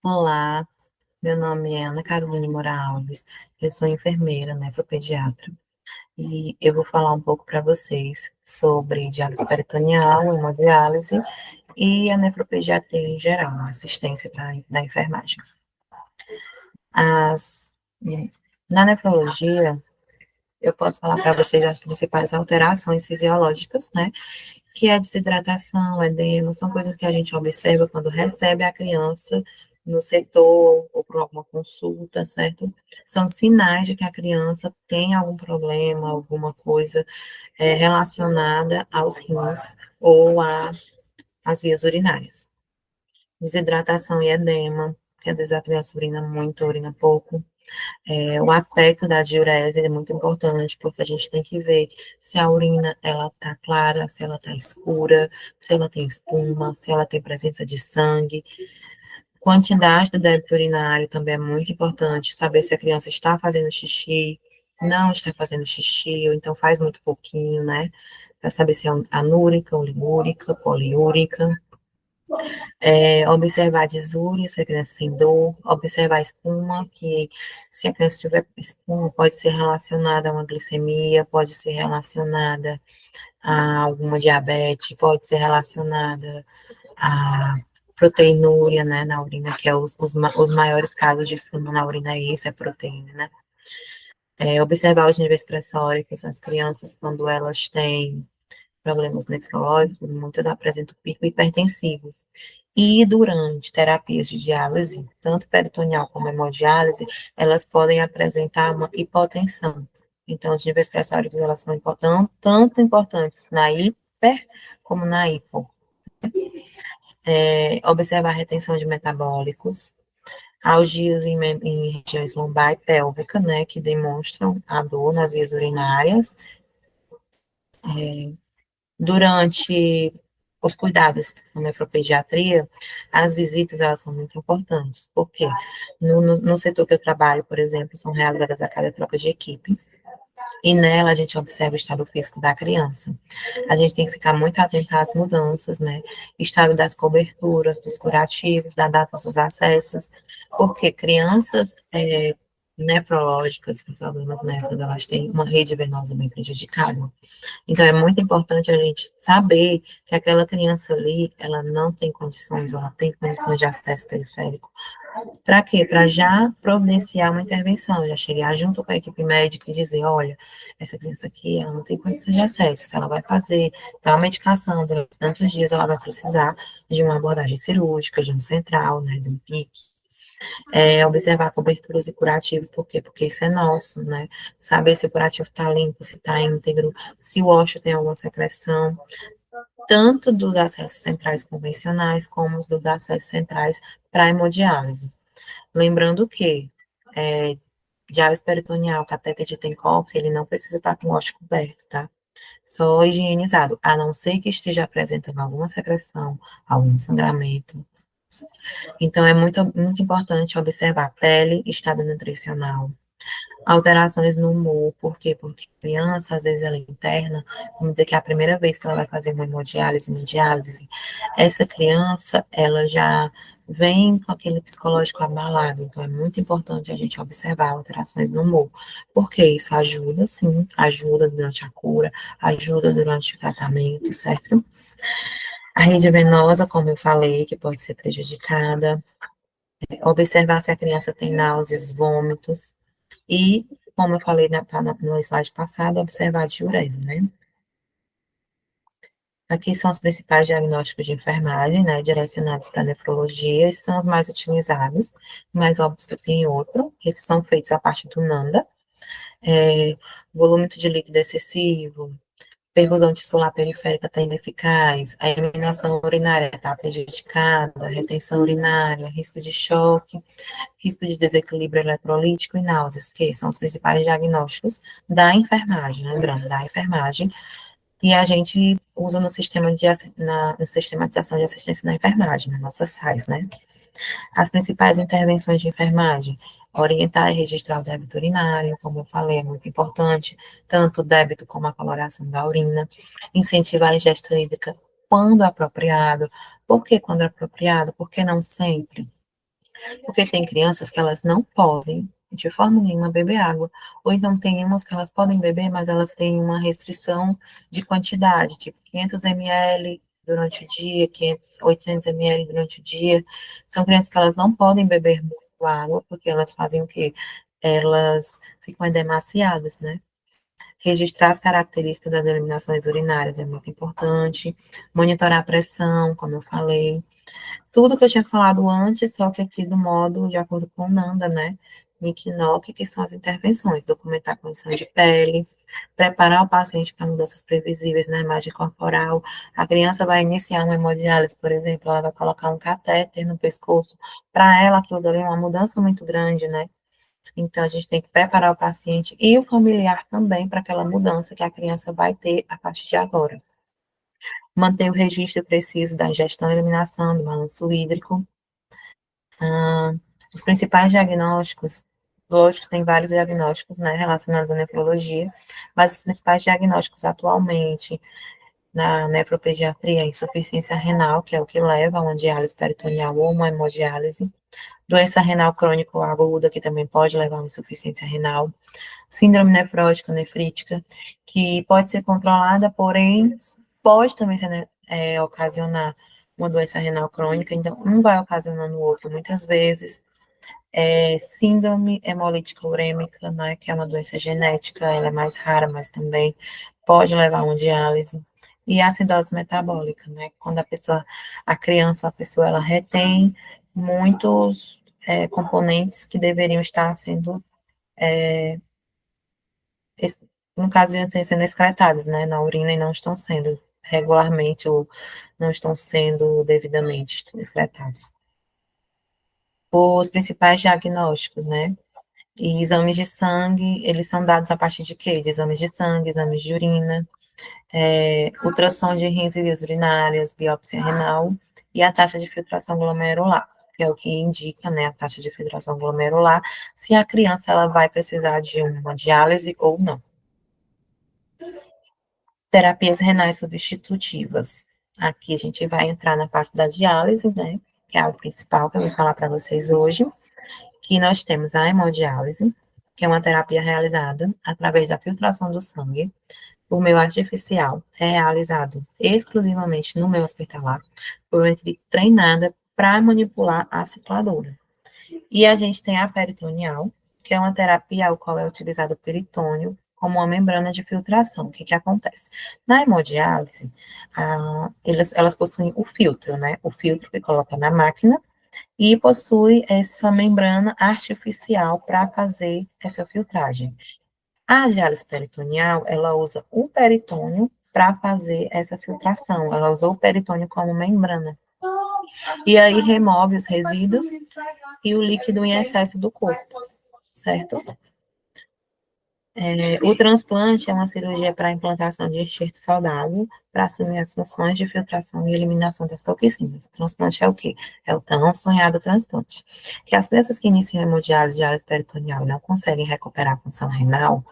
Olá, meu nome é Ana Carolina Moura Alves, eu sou enfermeira, nefropediatra, e eu vou falar um pouco para vocês sobre diálise peritoneal, hemodiálise e a nefropediatria em geral, a assistência da enfermagem. As, Na nefrologia, eu posso falar para vocês as principais alterações fisiológicas, né? Que é desidratação, edema, são coisas que a gente observa quando recebe a criança no setor ou por alguma consulta, certo? São sinais de que a criança tem algum problema, alguma coisa relacionada aos rins ou às vias urinárias. Desidratação e edema, que às vezes a criança urina muito, urina pouco. O aspecto da diurese é muito importante, porque a gente tem que ver se a urina ela está clara, se ela está escura, se ela tem espuma, se ela tem presença de sangue. Quantidade do débito urinário também é muito importante, saber se a criança está fazendo xixi, não está fazendo xixi, ou então faz muito pouquinho, né? Para saber se é anúrica, oligúrica, poliúrica. Observar a desúria, se a criança tem dor, observar a espuma, que se a criança tiver espuma, pode ser relacionada a uma glicemia, pode ser relacionada a alguma diabetes, pode ser relacionada a proteinúria, né, na urina, que é os maiores casos de espuma na urina, é isso, é proteína, né. Observar os níveis pressóricos, as crianças, quando elas têm problemas nefrológicos, muitas apresentam pico hipertensivos. E durante terapias de diálise, tanto peritoneal como hemodiálise, elas podem apresentar uma hipotensão. Então, os níveis pressóricos, elas são tanto importantes na hiper como na hipo. Observar a retenção de metabólicos, algias em regiões lombar e pélvica, né, que demonstram a dor nas vias urinárias, durante os cuidados na nefropediatria, as visitas, elas são muito importantes, porque no setor que eu trabalho, por exemplo, são realizadas a cada troca de equipe, e nela a gente observa o estado físico da criança. A gente tem que ficar muito atento às mudanças, né? Estado das coberturas, dos curativos, da data dos acessos, porque crianças nefrológicas com problemas nefro, elas têm uma rede venosa bem prejudicada. Então, é muito importante a gente saber que aquela criança ali, ela não tem condições, ou ela tem condições de acesso periférico. Para quê? Para já providenciar uma intervenção, já chegar junto com a equipe médica e dizer, olha, essa criança aqui, ela não tem condições de acesso, se ela vai fazer tal medicação durante tantos dias, ela vai precisar de uma abordagem cirúrgica, de um central, né, de um PIC, observar coberturas e curativos, por quê? Porque isso é nosso, né? Saber se o curativo está limpo, se está íntegro, se o ósseo tem alguma secreção, tanto dos acessos centrais convencionais, como os dos acessos centrais para hemodiálise. Lembrando que diálise peritoneal, catéter de Tenkopf, ele não precisa estar com o ósseo coberto, tá? Só higienizado, a não ser que esteja apresentando alguma secreção, algum sangramento. Então, é muito importante observar pele, estado nutricional, alterações no humor, por quê? Porque a criança, às vezes, ela é interna, vamos dizer que é a primeira vez que ela vai fazer uma hemodiálise, uma diálise, essa criança, ela já vem com aquele psicológico abalado, então é muito importante a gente observar alterações no humor, porque isso ajuda, sim, ajuda durante a cura, ajuda durante o tratamento, certo? A rede venosa, como eu falei, que pode ser prejudicada, observar se a criança tem náuseas, vômitos, e, como eu falei no slide passado, observar a diurese, né? Aqui são os principais diagnósticos de enfermagem, né, direcionados para nefrologia, esses são os mais utilizados, mas óbvio que tem outro, que eles são feitos a partir do NANDA, volúmetro de líquido excessivo, perfusão tissular periférica está ineficaz, a eliminação urinária está prejudicada, retenção urinária, risco de choque, risco de desequilíbrio eletrolítico e náuseas, que são os principais diagnósticos da enfermagem, lembrando, da enfermagem, e a gente usa no sistematização de assistência na enfermagem, na nossa SAIS, né? As principais intervenções de enfermagem, orientar e registrar o débito urinário, como eu falei, é muito importante, tanto o débito como a coloração da urina, incentivar a ingesta hídrica quando apropriado. Por que quando apropriado? Porque não sempre. Porque tem crianças que elas não podem, de forma nenhuma, beber água. Ou então tem umas que elas podem beber, mas elas têm uma restrição de quantidade, tipo 500 ml durante o dia, 500, 800 ml durante o dia. São crianças que elas não podem beber muito água, porque elas fazem o quê? Elas ficam demasiadas, né? Registrar as características das eliminações urinárias é muito importante. Monitorar a pressão, como eu falei. Tudo que eu tinha falado antes, só que aqui do modo de acordo com o NANDA, né? Nick Nock, que são as intervenções, documentar a condição de pele, preparar o paciente para mudanças previsíveis na imagem corporal. A criança vai iniciar uma hemodiálise, por exemplo, ela vai colocar um catéter no pescoço. Para ela, aquilo dali é uma mudança muito grande, né? Então, a gente tem que preparar o paciente e o familiar também para aquela mudança que a criança vai ter a partir de agora. Manter o registro preciso da ingestão e eliminação, do balanço hídrico. Os principais diagnósticos, lógico, tem vários diagnósticos, né, relacionados à nefrologia, mas os principais diagnósticos atualmente na nefropediatria é insuficiência renal, que é o que leva a uma diálise peritoneal ou uma hemodiálise. Doença renal crônica ou aguda, que também pode levar a uma insuficiência renal. Síndrome nefrótica, nefrítica, que pode ser controlada, porém, pode também ser, né, ocasionar uma doença renal crônica, então um vai ocasionando o outro muitas vezes. Síndrome hemolítica urêmica, né, que é uma doença genética, ela é mais rara, mas também pode levar a uma diálise. E acidose metabólica, né, quando a criança, a pessoa, ela retém muitos componentes que deveriam estar sendo, no caso, sendo excretados, né, na urina e não estão sendo regularmente ou não estão sendo devidamente excretados. Os principais diagnósticos, né, e exames de sangue, eles são dados a partir de quê? De exames de sangue, exames de urina, ultrassom de rins e vias urinárias, biópsia renal e a taxa de filtração glomerular, que é o que indica, né, a taxa de filtração glomerular, se a criança ela vai precisar de uma diálise ou não. Terapias renais substitutivas. Aqui a gente vai entrar na parte da diálise, né, que é o principal que eu vou falar para vocês hoje, que nós temos a hemodiálise, que é uma terapia realizada através da filtração do sangue por meio artificial, é realizado exclusivamente no meio hospitalar, por uma equipe treinada para manipular a cicladora. E a gente tem a peritoneal, que é uma terapia ao qual é utilizado o peritônio como uma membrana de filtração. O que que acontece? Na hemodiálise, elas possuem o filtro, né? O filtro que coloca na máquina e possui essa membrana artificial para fazer essa filtragem. A diálise peritoneal, ela usa o peritônio para fazer essa filtração. Ela usou o peritônio como membrana. E aí remove os resíduos e o líquido em excesso do corpo, certo? O transplante é uma cirurgia para a implantação de enxerto saudável para assumir as funções de filtração e eliminação das toxinas. O transplante é o quê? É o tão sonhado transplante. Que as crianças que iniciam hemodiálise, diálise peritoneal e não conseguem recuperar a função renal,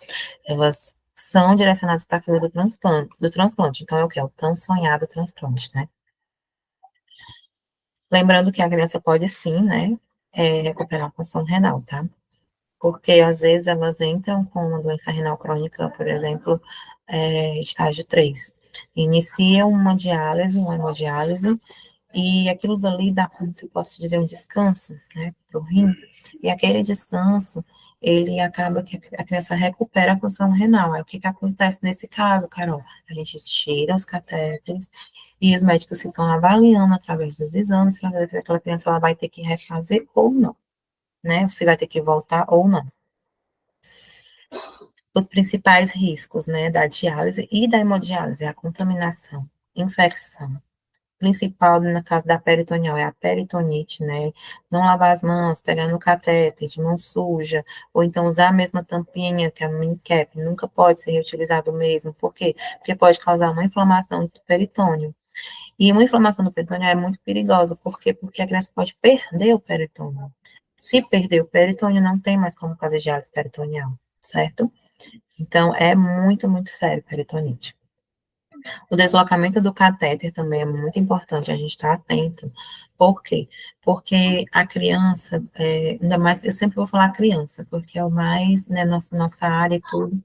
elas são direcionadas para a fila do transplante. Então, é o que? É o tão sonhado transplante, né? Lembrando que a criança pode sim, né, recuperar a função renal, tá? Porque às vezes elas entram com uma doença renal crônica, por exemplo, estágio 3. Iniciam uma diálise, uma hemodiálise, e aquilo dali dá, como se posso dizer, um descanso, né, para o rim, e aquele descanso, ele acaba que a criança recupera a função renal. Aí o que que acontece nesse caso, Carol? A gente tira os catéteres e os médicos ficam avaliando através dos exames para ver se aquela criança ela vai ter que refazer ou não, né? Se vai ter que voltar ou não. Os principais riscos, né, da diálise e da hemodiálise é a contaminação, infecção, principal no caso da peritoneal é a peritonite, né? Não lavar as mãos, pegar no catéter de mão suja, ou então usar a mesma tampinha, que é a mini cap, nunca pode ser reutilizado o mesmo. Por quê? Porque pode causar uma inflamação do peritônio. E uma inflamação do peritônio é muito perigosa. Por quê? Porque a criança pode perder o peritônio. Se perder o peritônio, não tem mais como fazer diálise peritoneal, certo? Então, é muito, muito sério peritonite. O deslocamento do catéter também é muito importante a gente estar atento. Por quê? Porque a criança, ainda mais, eu sempre vou falar criança, porque é o mais, né, nossa área e tudo.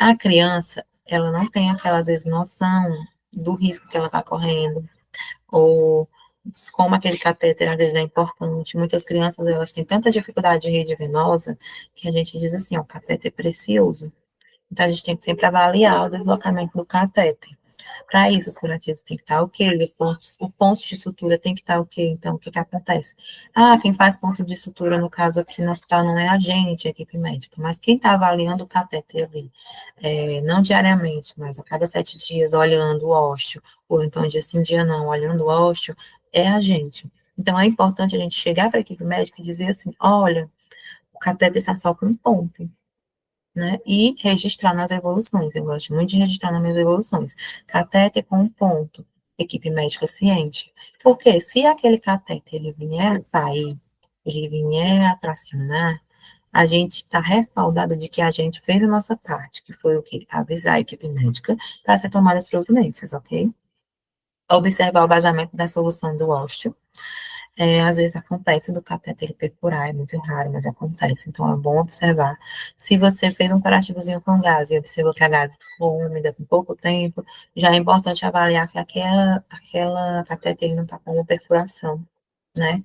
A criança, ela não tem aquela, às vezes, noção do risco que ela está correndo, ou como aquele catéter, às vezes, é importante. Muitas crianças, elas têm tanta dificuldade de rede venosa, que a gente diz assim, ó, o catéter é precioso. Então, a gente tem que sempre avaliar o deslocamento do catéter. Para isso, os curativos têm que estar ok, o ponto de sutura tem que estar ok. Então, o que que acontece? Ah, quem faz ponto de sutura, no caso aqui no hospital, não é a gente, a equipe médica, mas quem está avaliando o catéter ali, não diariamente, mas a cada 7 dias, olhando o ósseo, ou então dia sim, dia não, olhando o ósseo, é a gente. Então, é importante a gente chegar para a equipe médica e dizer assim, olha, o catéter está só com um ponto, né? E registrar nas evoluções. Eu gosto muito de registrar nas minhas evoluções. Catéter com um ponto, equipe médica ciente. Porque se aquele catéter ele vier a sair, ele vier a tracionar, a gente está respaldada de que a gente fez a nossa parte, que foi o quê? Avisar a equipe médica para ser tomadas providências, ok? Observar o vazamento da solução do ósseo, às vezes acontece do catéter perfurar, é muito raro, mas acontece, então é bom observar. Se você fez um curativozinho com gás e observou que a gás ficou úmida por pouco tempo, já é importante avaliar se aquela catéter não está com uma perfuração, né?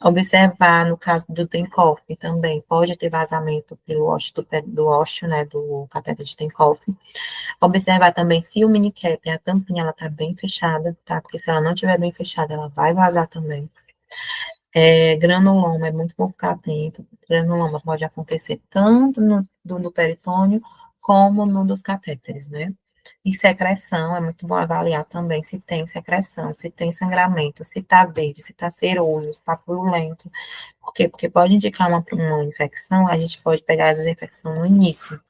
Observar, no caso do Tencoff, também pode ter vazamento pelo ósseo do ósseo, né, do catéter de Tencoff. Observar também se o minicap, a tampinha, ela tá bem fechada, tá? Porque se ela não estiver bem fechada, ela vai vazar também. Granuloma, é muito bom ficar atento. Granuloma pode acontecer tanto no peritônio como no dos catéteres, né? E secreção, é muito bom avaliar também se tem secreção, se tem sangramento, se tá verde, se tá seroso, se tá purulento. Por quê? Porque pode indicar uma infecção, a gente pode pegar a desinfecção no início.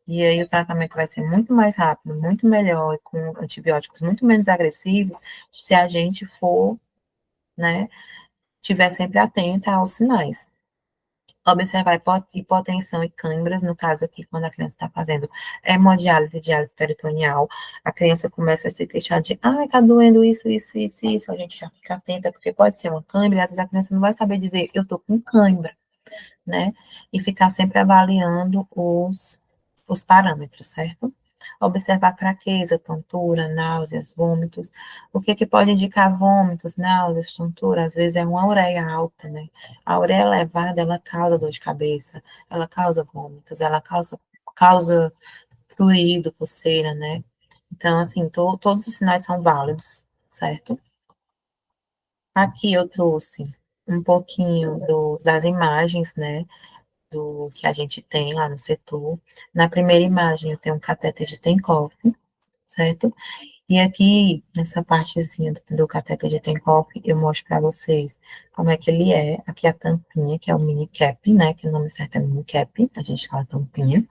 E aí o tratamento vai ser muito mais rápido, muito melhor, e com antibióticos muito menos agressivos, se a gente for, né, estiver sempre atenta aos sinais. Observar hipotensão e câimbras, no caso aqui, quando a criança está fazendo hemodiálise, diálise peritoneal, a criança começa a se queixar de, tá doendo isso, a gente já fica atenta, porque pode ser uma câimbra, e às vezes a criança não vai saber dizer, eu tô com câimbra, né? E ficar sempre avaliando os parâmetros, certo? Observar fraqueza, tontura, náuseas, vômitos. O que que pode indicar vômitos, náuseas, tontura? Às vezes é uma ureia alta, né? A ureia elevada, ela causa dor de cabeça, ela causa vômitos, ela causa fluido, coceira, né? Então, assim, todos os sinais são válidos, certo? Aqui eu trouxe um pouquinho das imagens, né? Do que a gente tem lá no setor. Na primeira imagem, eu tenho um catéter de Tencoff, certo? E aqui, nessa partezinha do catéter de Tencoff, eu mostro para vocês como é que ele é. Aqui a tampinha, que é o mini cap, né? Que o nome certo é mini cap, a gente fala tampinha.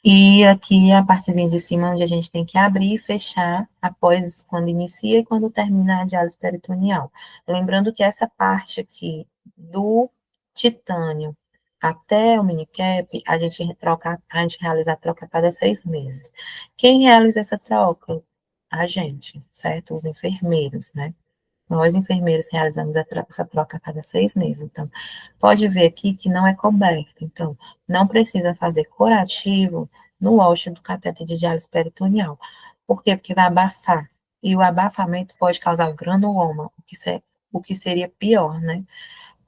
E aqui a partezinha de cima, onde a gente tem que abrir e fechar após quando inicia e quando termina a diálise peritoneal. Lembrando que essa parte aqui do titânio até o minicap, a gente realiza a troca a cada 6 meses. Quem realiza essa troca? A gente, certo? Os enfermeiros, né? Nós, enfermeiros, realizamos essa troca a cada 6 meses. Então, pode ver aqui que não é coberto. Então, não precisa fazer curativo no ósseo do cateter de diálise peritoneal. Por quê? Porque vai abafar. E o abafamento pode causar o granuloma, o que seria pior, né?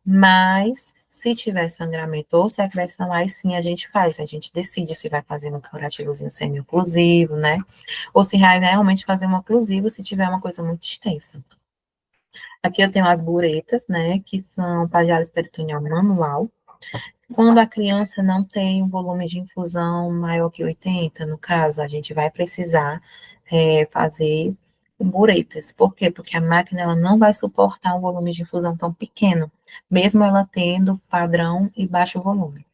Mas, se tiver sangramento ou secreção, aí sim a gente faz. A gente decide se vai fazer um curativozinho semi-oclusivo, né? Ou se vai realmente fazer um oclusivo se tiver uma coisa muito extensa. Aqui eu tenho as buretas, né, que são para diálise peritoneal manual. Quando a criança não tem um volume de infusão maior que 80, no caso, a gente vai precisar fazer buretas. Por quê? Porque a máquina ela não vai suportar um volume de infusão tão pequeno, mesmo ela tendo padrão e baixo volume.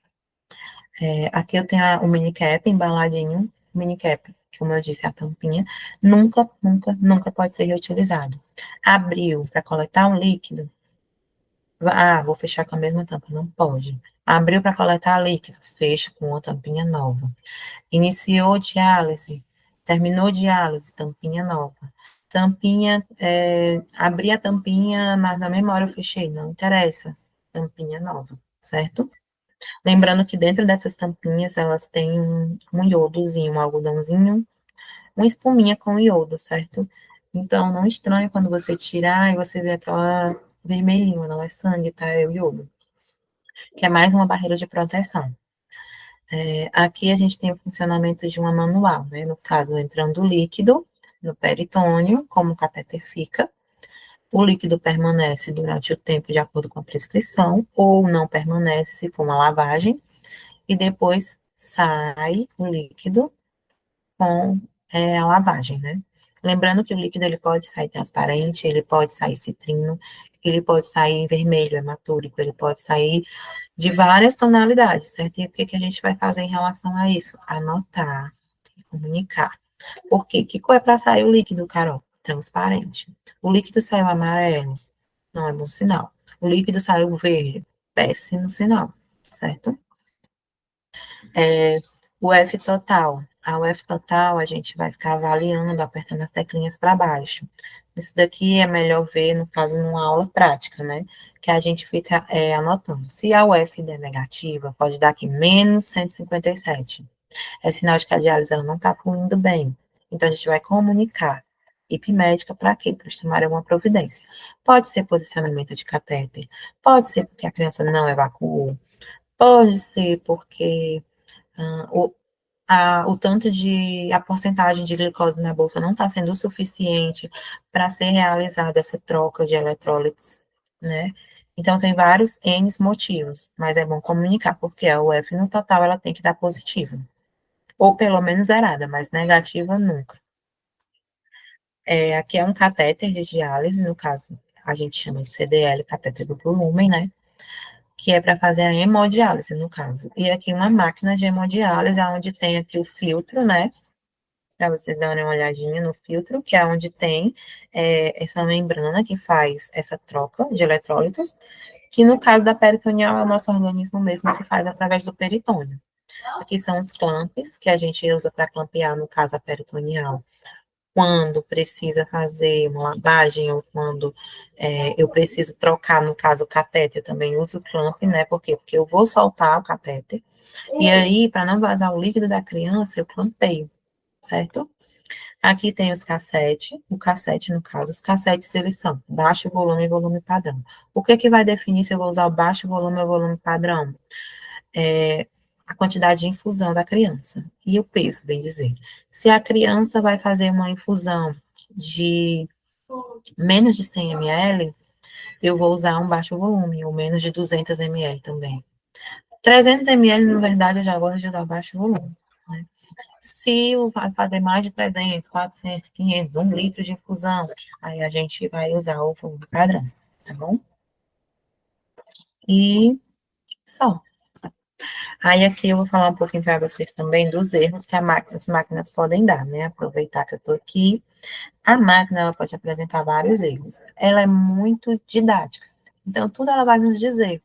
Aqui eu tenho o mini cap embaladinho, mini cap, como eu disse, a tampinha, nunca pode ser reutilizado. Abriu para coletar um líquido, vou fechar com a mesma tampa, não pode. Abriu para coletar líquido, fecha com uma tampinha nova. Iniciou diálise, Terminou diálise, tampinha nova. Tampinha, abri a tampinha, mas na mesma hora eu fechei, não interessa. Tampinha nova, certo? Lembrando que dentro dessas tampinhas, elas têm um iodozinho, um algodãozinho, uma espuminha com iodo, certo? Então, não estranhe quando você tirar e você vê aquela vermelhinha, não é sangue, tá? É o iodo, que é mais uma barreira de proteção. Aqui a gente tem o funcionamento de uma manual, né? No caso, entrando líquido no peritônio, como o catéter fica, o líquido permanece durante o tempo de acordo com a prescrição, ou não permanece se for uma lavagem, e depois sai o líquido com a lavagem, né? Lembrando que o líquido ele pode sair transparente, ele pode sair citrino, ele pode sair vermelho, hematúrico, ele pode sair de várias tonalidades, certo? E o que, que a gente vai fazer em relação a isso? Anotar e comunicar. Por quê? Que cor é para sair o líquido, Carol? Transparente. O líquido saiu amarelo, não é bom sinal. O líquido saiu verde, péssimo sinal, certo? O F total. O F total a gente vai ficar avaliando, apertando as teclinhas para baixo. Isso daqui é melhor ver, no caso, numa aula prática, né? Que a gente fica anotando. Se a UF der negativa, pode dar aqui menos 157. É sinal de que a diálise ela não está fluindo bem. Então, a gente vai comunicar. IP médica para quê? Para tomar alguma providência. Pode ser posicionamento de catéter, pode ser porque a criança não evacuou, pode ser porque o, o tanto a porcentagem de glicose na bolsa não está sendo suficiente para ser realizada essa troca de eletrólitos, né? Então, tem vários N motivos, mas é bom comunicar, porque a UF no total ela tem que dar positiva, ou pelo menos zerada, mas negativa nunca. Aqui é um catéter de diálise, no caso, a gente chama de CDL, catéter duplo lumen, né? Que é para fazer a hemodiálise, no caso. E aqui uma máquina de hemodiálise, onde tem aqui o filtro, né? Para vocês darem uma olhadinha no filtro, que é onde tem essa membrana que faz essa troca de eletrólitos, que no caso da peritoneal é o nosso organismo mesmo que faz através do peritônio. Aqui são os clamps, que a gente usa para clampear, no caso, a peritoneal, quando precisa fazer uma lavagem ou quando eu preciso trocar, no caso, o catéter, eu também uso o clamp, né? Por quê? Porque eu vou soltar o catéter, e aí, para não vazar o líquido da criança, eu clampeio, certo? Aqui tem os cassetes, o cassete, no caso, os cassetes, eles são baixo volume e volume padrão. O que que vai definir se eu vou usar o baixo volume ou volume padrão? A quantidade de infusão da criança e o peso, bem dizer. Se a criança vai fazer uma infusão de menos de 100 ml, eu vou usar um baixo volume, ou menos de 200 ml também. 300 ml, na verdade, eu já gosto de usar baixo volume, né? Se vai fazer mais de 300, 400, 500, 1 litro de infusão, aí a gente vai usar o volume padrão, tá bom? E só. Aí aqui eu vou falar um pouquinho para vocês também dos erros que as máquinas podem dar, né? Aproveitar que eu estou aqui. A máquina ela pode apresentar vários erros. Ela é muito didática. Então, tudo ela vai nos dizer.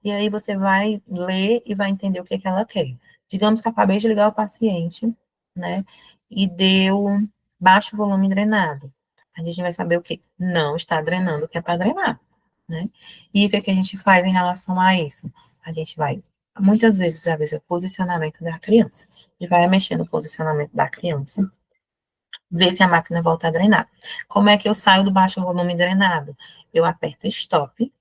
E aí você vai ler e vai entender o que, que ela quer. Digamos que eu acabei de ligar o paciente, né? E deu baixo volume drenado. A gente vai saber o que não está drenando, o que é para drenar, né? E o que, que a gente faz em relação a isso? A gente vai, muitas vezes, às vezes, é o posicionamento da criança. A gente vai mexer no posicionamento da criança, ver se a máquina volta a drenar. Como é que eu saio do baixo volume drenado? Eu aperto stop,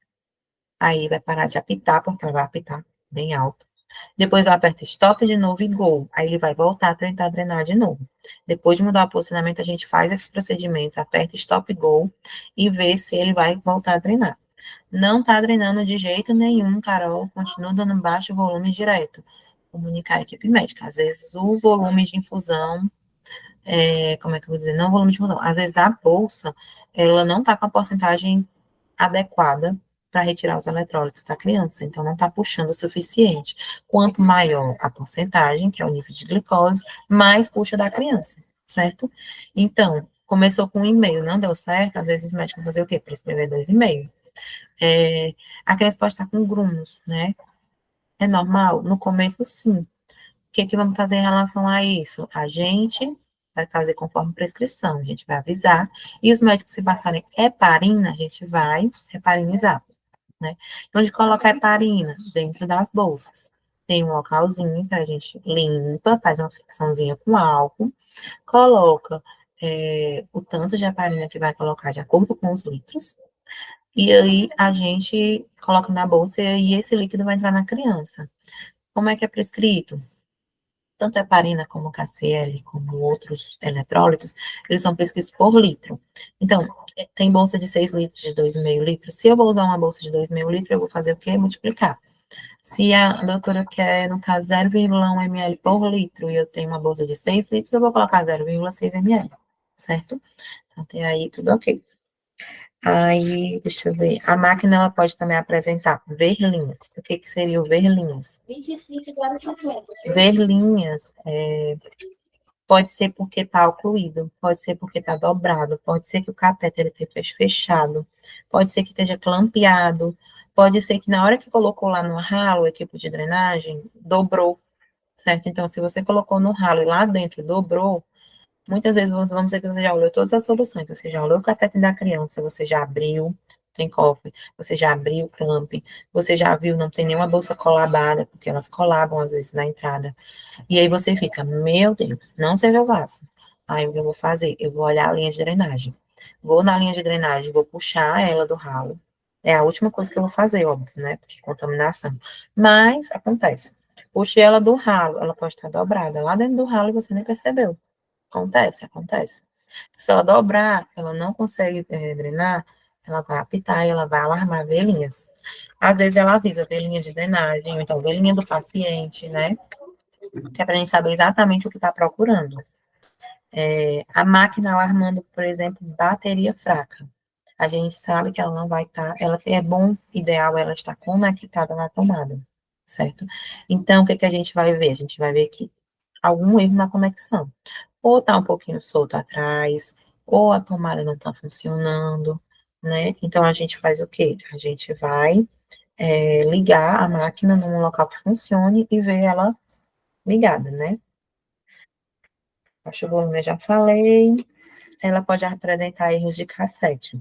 aí vai parar de apitar, porque ela vai apitar bem alto. Depois eu aperto stop de novo e go. Aí ele vai voltar a tentar drenar de novo. Depois de mudar o posicionamento, a gente faz esses procedimentos, aperta stop e go e vê se ele vai voltar a drenar. Não tá drenando de jeito nenhum, Carol. Continua dando baixo volume direto. Comunicar a equipe médica. Às vezes o volume de infusão como é que eu vou dizer, não volume de infusão. Às vezes a bolsa, ela não está com a porcentagem adequada para retirar os eletrólitos da criança, então não está puxando o suficiente. Quanto maior a porcentagem, que é o nível de glicose, mais puxa da criança, certo? Então, começou com 1,5, não deu certo, às vezes os médicos vão fazer o quê? Prescrever 2,5. A criança pode estar com grumos, né? É normal? No começo, sim. O que que vamos fazer em relação a isso? A gente vai fazer conforme prescrição, a gente vai avisar, e os médicos, se passarem heparina, a gente vai heparinizar, né? Então, de colocar heparina dentro das bolsas. Tem um localzinho que a gente limpa, faz uma fricçãozinha com álcool, coloca o tanto de heparina que vai colocar de acordo com os litros, e aí a gente coloca na bolsa e esse líquido vai entrar na criança. Como é que é prescrito? Tanto a heparina como o KCl, como outros eletrólitos, eles são prescritos por litro. Então, tem bolsa de 6 litros, de 2,5 litros. Se eu vou usar uma bolsa de 2,5 litros, eu vou fazer o quê? Multiplicar. Se a doutora quer, no caso, 0,1 ml por litro, e eu tenho uma bolsa de 6 litros, eu vou colocar 0,6 ml, certo? Então, tem aí tudo ok. Aí, deixa eu ver. A máquina, ela pode também apresentar verlinhas. O que que seria o verlinhas? 25,50. Verlinhas pode ser porque está ocluído, pode ser porque está dobrado, pode ser que o catéter esteja fechado, pode ser que esteja clampeado, pode ser que na hora que colocou lá no ralo, o equipo de drenagem, dobrou, certo? Então, se você colocou no ralo e lá dentro dobrou, muitas vezes vamos dizer que você já olhou todas as soluções, você já olhou o catéter da criança, você já abriu, tem cofre, você já abriu o clamp, você já viu, não tem nenhuma bolsa colabada, porque elas colabam às vezes na entrada. E aí você fica, meu Deus, não seja o vaso. Aí o que eu vou fazer? Eu vou olhar a linha de drenagem. Vou na linha de drenagem, vou puxar ela do ralo. É a última coisa que eu vou fazer, óbvio, né? Porque contaminação. Mas acontece. Puxei ela do ralo, ela pode estar dobrada lá dentro do ralo e você nem percebeu. Acontece, acontece. Se ela dobrar, ela não consegue drenar, ela vai apitar e ela vai alarmar velhinhas. Às vezes ela avisa velhinha de drenagem, ou então velhinha do paciente, né? Que é para a gente saber exatamente o que está procurando. A máquina alarmando, por exemplo, bateria fraca. A gente sabe que ela não vai estar, ela é bom, ideal ela estar conectada na tomada, certo? Então, o que que a gente vai ver? A gente vai ver que algum erro na conexão. Ou está um pouquinho solto atrás, ou a tomada não está funcionando, né? Então, a gente faz o quê? A gente vai ligar a máquina num local que funcione e ver ela ligada, né? Baixa o volume, eu já falei. Ela pode apresentar erros de cassete.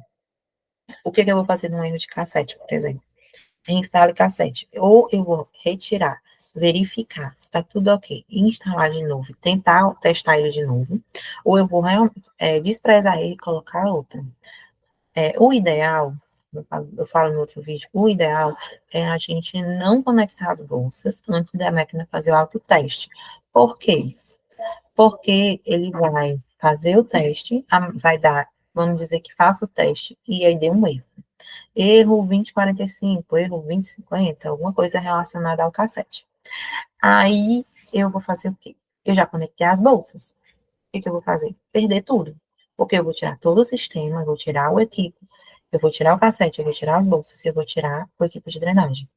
O que que eu vou fazer num erro de cassete, por exemplo? Reinstale cassete. Ou eu vou retirar, verificar se está tudo ok, instalar de novo, tentar testar ele de novo, ou eu vou desprezar ele e colocar outro. O ideal, eu falo no outro vídeo, o ideal é a gente não conectar as bolsas antes da máquina fazer o autoteste. Por quê? Porque ele vai fazer o teste, vai dar, vamos dizer que faça o teste, e aí deu um erro. Erro 2045, erro 2050, alguma coisa relacionada ao cassete. Aí eu vou fazer o quê? Eu já conectei as bolsas. O que que eu vou fazer? Perder tudo. Porque eu vou tirar todo o sistema, eu vou tirar o equipo, eu vou tirar o cassete, eu vou tirar as bolsas, eu vou tirar o equipo de drenagem.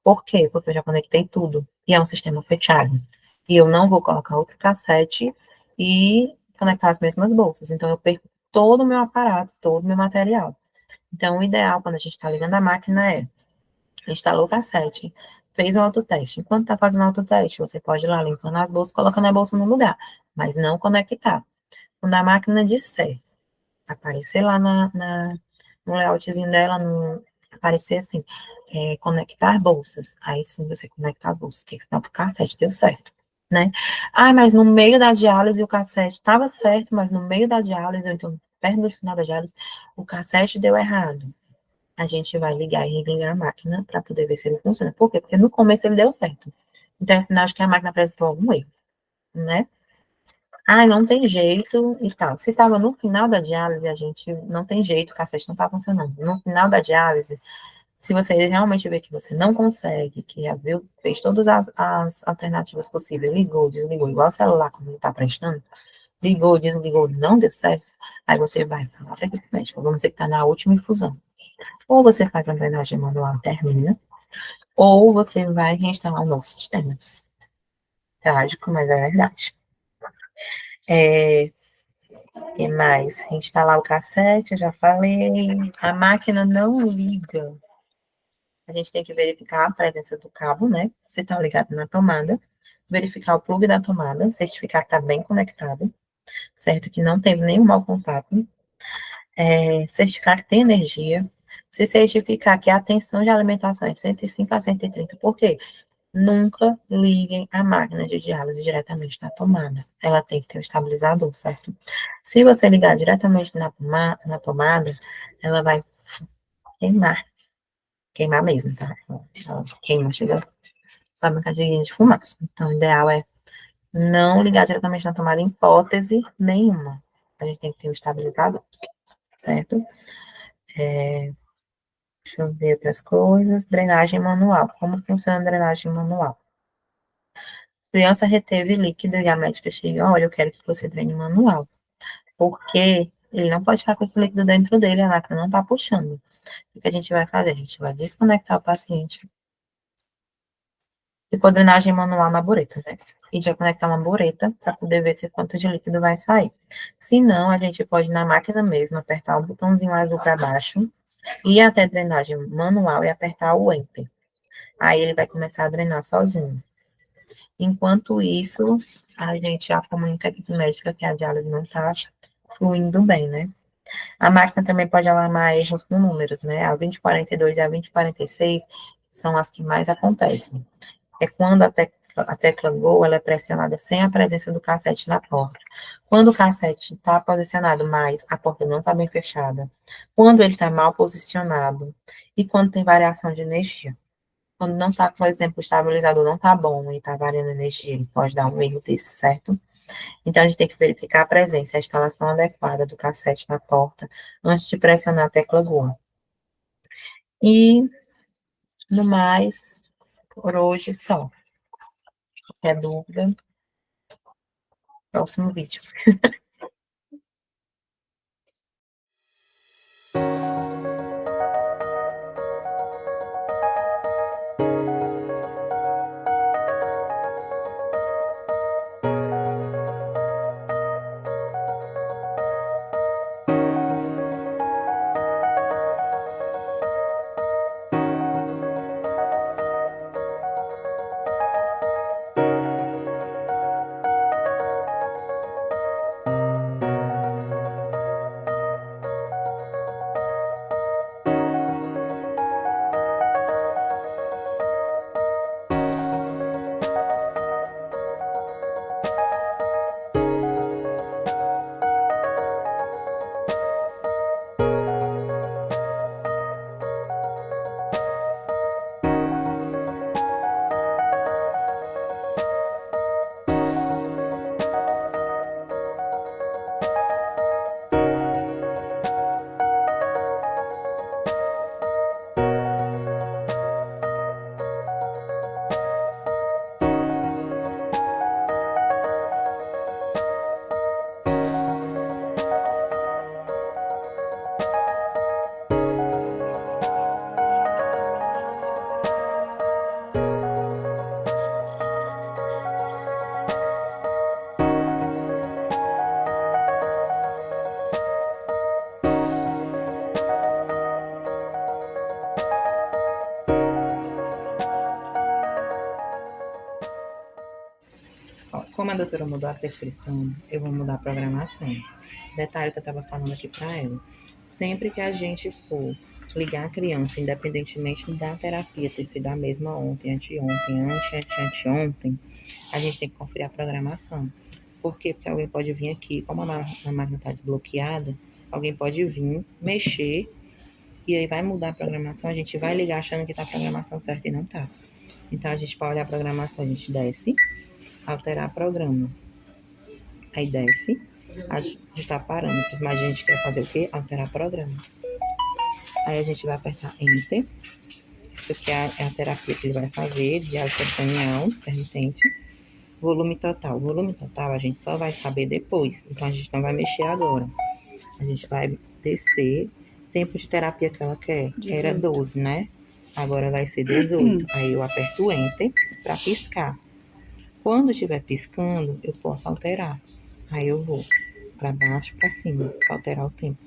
Por quê? Porque eu já conectei tudo. E é um sistema fechado. E eu não vou colocar outro cassete e conectar as mesmas bolsas. Então, eu perco todo o meu aparato, todo o meu material. Então, o ideal, quando a gente está ligando a máquina, é instalou o cassete, fez o autoteste. Enquanto está fazendo o autoteste, você pode ir lá limpando as bolsas, colocando a bolsa no lugar, mas não conectar. Quando a máquina disser, aparecer lá no layoutzinho dela, aparecer assim, conectar bolsas. Aí sim você conecta as bolsas, que senão o cassete deu certo, né? Ah, mas no meio da diálise o cassete estava certo, mas no meio da diálise, então perto do final da diálise, o cassete deu errado. A gente vai ligar e desligar a máquina para poder ver se ele funciona. Por quê? Porque no começo ele deu certo. Então é sinal de que a máquina apresentou algum erro, né? Ah, não tem jeito e tal. Se estava no final da diálise, a gente não tem jeito, o cassete não está funcionando. No final da diálise, se você realmente vê que você não consegue, que já viu, fez todas as alternativas possíveis, ligou, desligou, igual o celular quando não está prestando, ligou, desligou, não deu certo, aí você vai falar para a equipe médica, vamos dizer que está na última infusão. Ou você faz a drenagem manual, termina, ou você vai reinstalar um novo sistema. Trágico, mas é verdade. E mais? Instalar o cassete, eu já falei. A máquina não liga. A gente tem que verificar a presença do cabo, né? Se está ligado na tomada. Verificar o plug da tomada, certificar que está bem conectado. certo? Que não teve nenhum mau contato. Certificar que tem energia. Se certificar que a tensão de alimentação é de 105 a 130, por quê? Nunca liguem a máquina de diálise diretamente na tomada. Ela tem que ter um estabilizador, certo? Se você ligar diretamente na tomada, ela vai queimar. Queimar mesmo, tá? Ela queima, chega só uma cadinha de fumaça. Então, o ideal é não ligar diretamente na tomada em hipótese nenhuma. A gente tem que ter um estabilizador, certo? Deixa eu ver outras coisas. Drenagem manual. Como funciona a drenagem manual? Criança reteve líquido e a médica chega, olha, eu quero que você drene manual. Porque ele não pode ficar com esse líquido dentro dele, a máquina não está puxando. O que a gente vai fazer? A gente vai desconectar o paciente e pôr drenagem manual na bureta, né? A gente vai conectar uma bureta para poder ver se quanto de líquido vai sair. Se não, a gente pode, na máquina mesmo, apertar o botãozinho azul para baixo, ir até a drenagem manual e apertar o Enter. Aí ele vai começar a drenar sozinho. Enquanto isso, a gente já comunica aqui para o médico que a diálise não está fluindo bem, né? A máquina também pode alarmar erros com números, né? A 2042 e a 2046 são as que mais acontecem. É quando a tecla Go ela é pressionada sem a presença do cassete na porta. Quando o cassete está posicionado, mas a porta não está bem fechada. Quando ele está mal posicionado. E quando tem variação de energia. Quando não está, por exemplo, o estabilizador não está bom e está variando energia, ele pode dar um erro desse, certo? Então, a gente tem que verificar a presença e a instalação adequada do cassete na porta antes de pressionar a tecla Go. E, no mais, por hoje só. Qualquer dúvida, próximo vídeo. Como a doutora mudou a prescrição, eu vou mudar a programação. Detalhe que eu estava falando aqui para ela. Sempre que a gente for ligar a criança, independentemente da terapia ter sido a mesma ontem, anteontem, anteontem, a gente tem que conferir a programação. Por quê? Porque alguém pode vir aqui, como a máquina está desbloqueada, alguém pode vir, mexer, e aí vai mudar a programação, a gente vai ligar achando que está a programação certa e não está. Então, a gente, para olhar a programação, a gente desce, alterar programa. Aí desce, ajustar parâmetros, mas a gente quer fazer o quê? Alterar programa. Aí a gente vai apertar Enter. Isso aqui é a terapia que ele vai fazer, diálise peritoneal, intermitente. Volume total. Volume total a gente só vai saber depois, então a gente não vai mexer agora. A gente vai descer. Tempo de terapia que ela quer, que era 12, né? Agora vai ser 18. Aí eu aperto Enter para piscar. Quando estiver piscando, eu posso alterar. Aí eu vou para baixo, para cima, para alterar o tempo.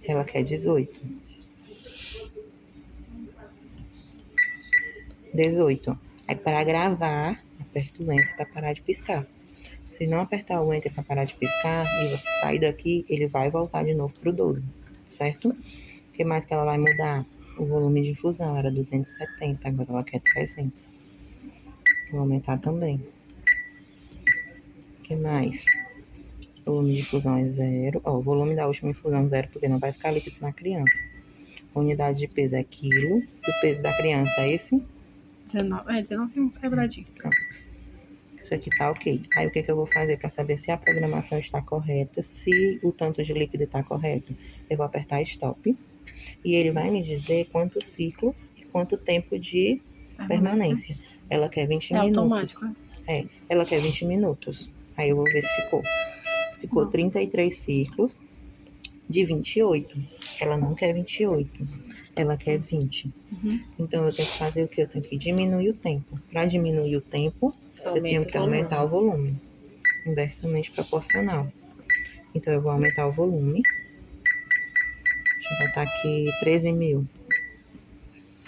Ela quer 18. 18. Aí para gravar, aperto o Enter para parar de piscar. Se não apertar o Enter para parar de piscar e você sair daqui, ele vai voltar de novo para o 12, certo? O que mais que ela vai mudar? O volume de infusão era 270, agora ela quer 300. Vou aumentar também. O que mais? O volume de infusão é 0. O volume da última infusão é 0, porque não vai ficar líquido na criança. A unidade de peso é quilo. O peso da criança é esse? 19 uns quebradinhos. Isso aqui tá ok. Aí o que eu vou fazer para saber se a programação está correta, se o tanto de líquido está correto? Eu vou apertar Stop. E ele vai me dizer quantos ciclos e quanto tempo de permanência. Ela quer 20 minutos. Automático. Ela quer 20 minutos. Aí eu vou ver se ficou. Ficou 33 ciclos de 28. Ela não quer 28. Ela quer 20. Então eu tenho que fazer o quê? Eu tenho que diminuir o tempo. Para diminuir o tempo, eu tenho que aumentar o volume. Inversamente proporcional. Então eu vou aumentar o volume. Deixa eu botar aqui 13.000.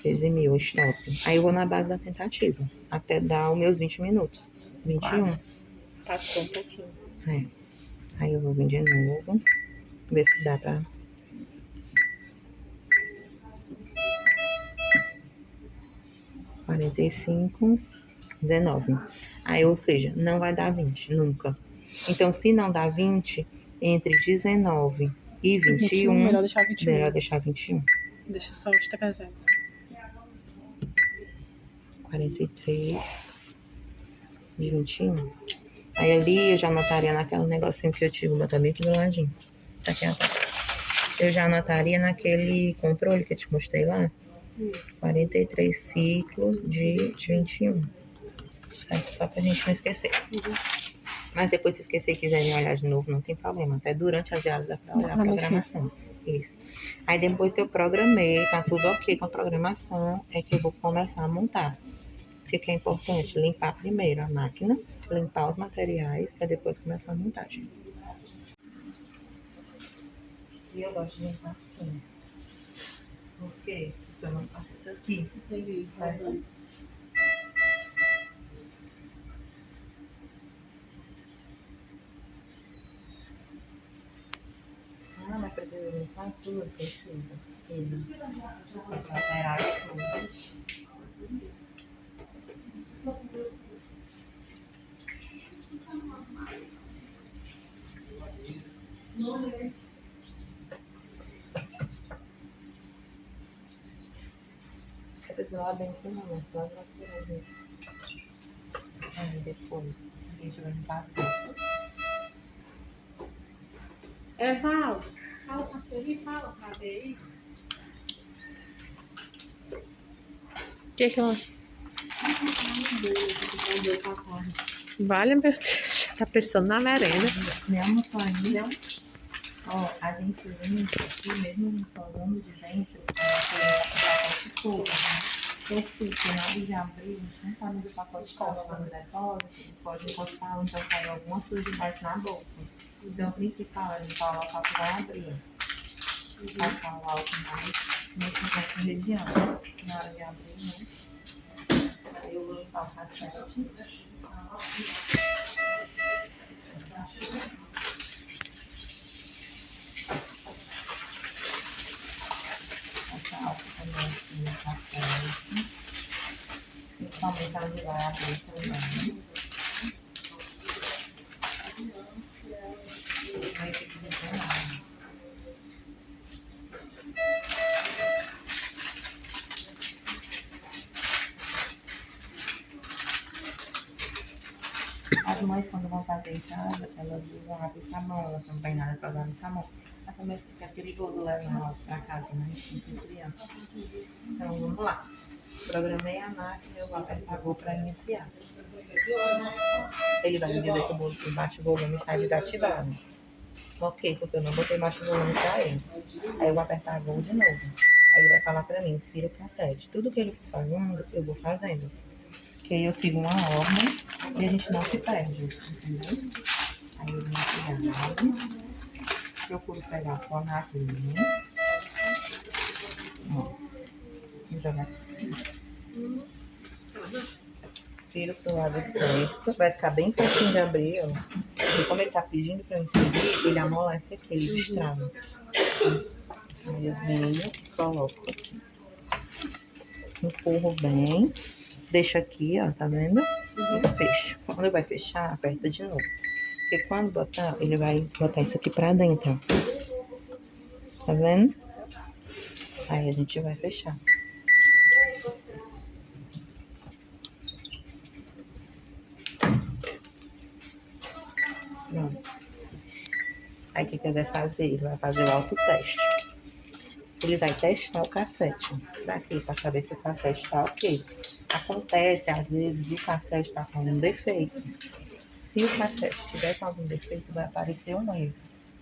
13.000, stop. Aí eu vou na base da tentativa, até dar os meus 20 minutos. 21. Quase. Passou um pouquinho. Aí eu vou vir de novo, ver se dá pra... (45, 19). Aí, ou seja, não vai dar 20, nunca. Então, se não dá 20, entre 19 e 21, melhor deixar 21. Melhor deixar 21. Deixa só os 300. 43 e 21. Aí ali eu já anotaria naquele negocinho que eu tive, botar bem aqui do ladinho. Tá aqui atrás. Eu já anotaria naquele controle que eu te mostrei lá. 43 ciclos de 21. Certo? Só pra gente não esquecer. Mas depois, se esquecer e quiserem olhar de novo, não tem problema. Até durante as aulas dá pra olhar a programação. Isso. Aí depois que eu programei, tá tudo ok com a programação, é que eu vou começar a montar. O que é importante? Limpar primeiro a máquina, limpar os materiais, para depois começar a montagem. E eu gosto de limpar assim. Por quê? Porque eu não faço isso aqui. Entendi. Certo? Ah, mas precisa limpar tudo, precisa. Tudo. Laterais todos. Você precisa lá dentro, não, mas lá vai tirar gente. Aí depois a gente vai limpar as bolsas. Val, fala com a Sueli, fala pra ver aí. O que ela... Vale, meu Deus, já tá pensando na merenda. Minha almofadinha. Ó, a gente limpa aqui, mesmo só usando de dentro, a gente porque na hora de abrir, a gente não sabe onde o pacote cola no depósito, pode encostar ou então cair alguma sujidade na bolsa. Então, o principal é limpar o local que vai abrir. Passar o álcool mais nessa região. Na hora de abrir, né? Aí eu vou limpar o cassete. Passar álcool também aqui no cassete. Principalmente onde vai abrir também. Vai ter que desenhar. As mães, quando vão fazer em casa, elas usam água e sabão, elas não têm nada para usar no sabão. Mas também fica perigoso levar ela para casa, né? Com criança. Então, vamos lá. Programei a máquina, eu vou apertar Go para iniciar. Ele vai me dizer que o baixo volume está desativado. Ok, porque eu não botei baixo volume para ele. Aí eu vou apertar Go de novo. Aí ele vai falar para mim, insira o cassete. Tudo que ele for fazendo, eu vou fazendo. Que aí eu sigo uma ordem e a gente não se perde, entendeu? Aí eu venho cuidado, procuro pegar só nas linhas. Ó, vou jogar aqui. viro pro lado certo. Vai ficar bem facinho de abrir, ó. E como ele tá pedindo pra eu inserir, ele amolece aqui, ele destrava. Aí eu venho, coloco aqui. Empurro bem. Deixa aqui, ó, tá vendo? E fecho. Quando vai fechar, aperta de novo. Porque quando botar, ele vai botar isso aqui pra dentro, ó. Tá vendo? Aí a gente vai fechar. Pronto. Aí o que ele vai fazer? Ele vai fazer o autoteste. Ele vai testar o cassete daqui para saber se o cassete está ok. Acontece, às vezes, o cassete está com um defeito. Se o cassete tiver com algum defeito, vai aparecer um erro.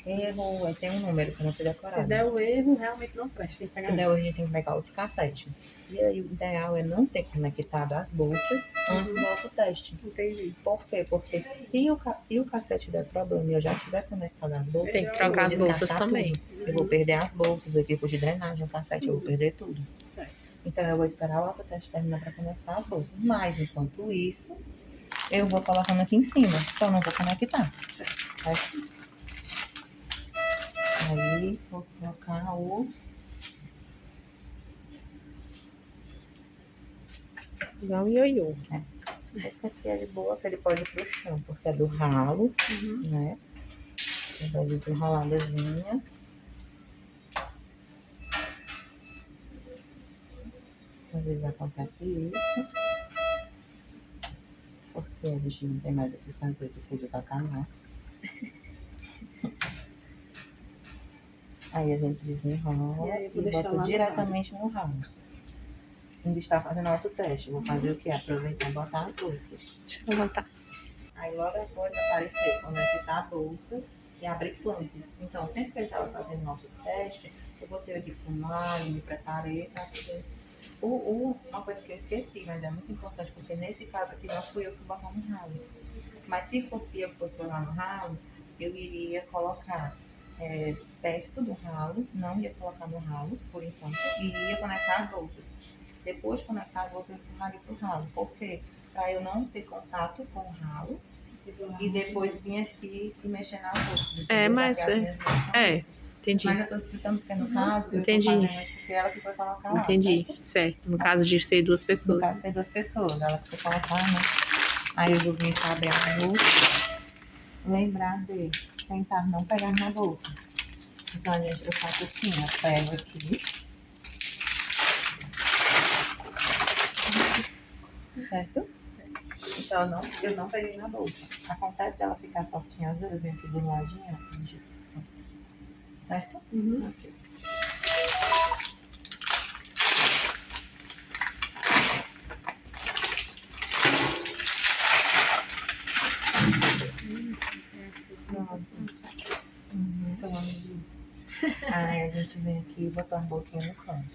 Erro, aí tem um número que não foi decorado. Se der o erro, realmente não presta. Se der o erro, a gente tem que pegar outro cassete. E aí, o ideal é não ter conectado as bolsas antes do autoteste. Entendi. Por quê? Porque se o cassete der problema e eu já tiver conectado as bolsas, Tem que trocar as bolsas também. Eu vou perder as bolsas, o equipo de drenagem, o cassete, eu vou perder tudo. Certo. Então eu vou esperar o autoteste terminar para conectar as bolsas. Mas enquanto isso, eu vou colocando aqui em cima, só não vou conectar. Certo? Aí vou colocar o... Igual um ioiô. Esse aqui é de boa, que ele pode ir pro chão, porque é do ralo, né? Eu vou desenroladazinha. Às vezes acontece isso. Porque a gente não tem mais o que fazer do que desatar mais. Aí a gente desenrola E aí eu vou e deixar bota lá no diretamente no ralo. Ainda está fazendo autoteste. Vou fazer o quê? Aproveitar e botar as bolsas. Deixa eu levantar. Aí logo depois aparecer conectar bolsas e abrir plantas. Então, sempre que eu estava fazendo nosso teste, eu botei aqui fumar, me preparei para poder. Uma coisa que eu esqueci, mas é muito importante, porque nesse caso aqui não fui eu que botar no ralo. Mas se fosse eu que fosse botar no ralo, eu iria colocar perto do ralo, não ia colocar no ralo, por enquanto, e ia conectar as bolsas. Depois de conectar as bolsas, eu empurraria pro ralo. Por quê? Para eu não ter contato com o ralo e depois vir aqui e mexer nas bolsas. Mas entendi. Mas eu tô explicando porque no caso, Entendi. eu tô fazendo isso porque ela que foi colocar lá. Entendi, certo. No caso de ser duas No pessoas. caso, ser duas pessoas, ela que foi colocar, né? Aí eu vou vir para abrir a bolsa, lembrar de tentar não pegar na bolsa. Então, a gente, eu faço assim, eu pego aqui. Certo? Então, eu não peguei na bolsa. Acontece dela ficar fortinha, às vezes eu venho aqui do ladinho, certo? Ok. Aí a gente vem aqui e botar a bolsinha no canto.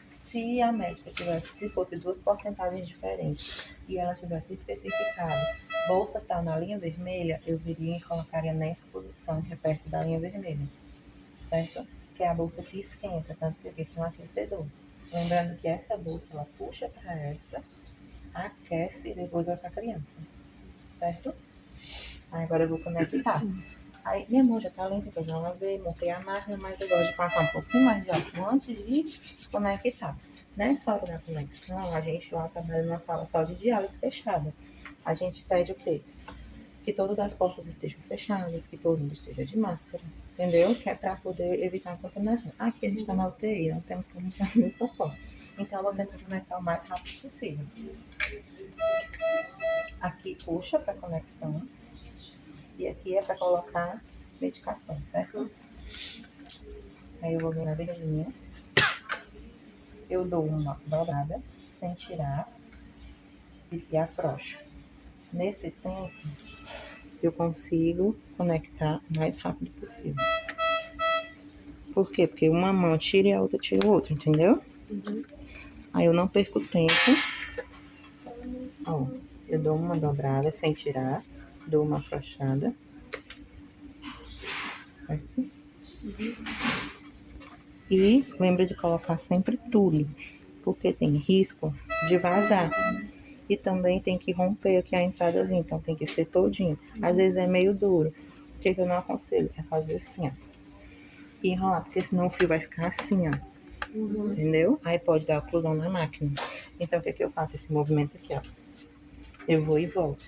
Se a médica se fosse duas porcentagens diferentes e ela tivesse especificado bolsa tá na linha vermelha, eu viria e colocaria nessa posição, que é perto da linha vermelha, certo? Que é a bolsa que esquenta, tanto que aqui tem um aquecedor. Lembrando que essa bolsa, ela puxa para essa, aquece e depois vai para a criança, certo? Aí agora eu vou conectar. Aí, minha mão já tá lenta, que eu já lavei, montei a máquina, mas eu gosto de passar um pouquinho mais de álcool antes de conectar. Nessa hora da conexão, a gente lá trabalha numa sala só de diálise fechada. A gente pede o quê? Que todas as portas estejam fechadas, que todo mundo esteja de máscara, entendeu? Que é para poder evitar a contaminação. Aqui a gente está na UTI, não temos como entrar dessa forma. Então, eu vou tentar conectar o mais rápido possível. Aqui puxa para conexão. E aqui é para colocar medicação, certo? Aí eu vou vir na viradinha. Eu dou uma dobrada sem tirar e afrouxo. Nesse tempo, eu consigo conectar o mais rápido possível. Por quê? Porque uma mão tira e a outra tira o outro, entendeu? Aí eu não perco tempo. Ó, eu dou uma dobrada sem tirar, dou uma afrouxada. Certo? E lembra de colocar sempre tule, porque tem risco de vazar. E também tem que romper aqui a entradazinha, então tem que ser todinho. Às vezes é meio duro. O que eu não aconselho? É fazer assim, ó. E enrolar, porque senão o fio vai ficar assim, ó. Entendeu? Aí pode dar oclusão na máquina. Então o que eu faço? Esse movimento aqui, ó. Eu vou e volto.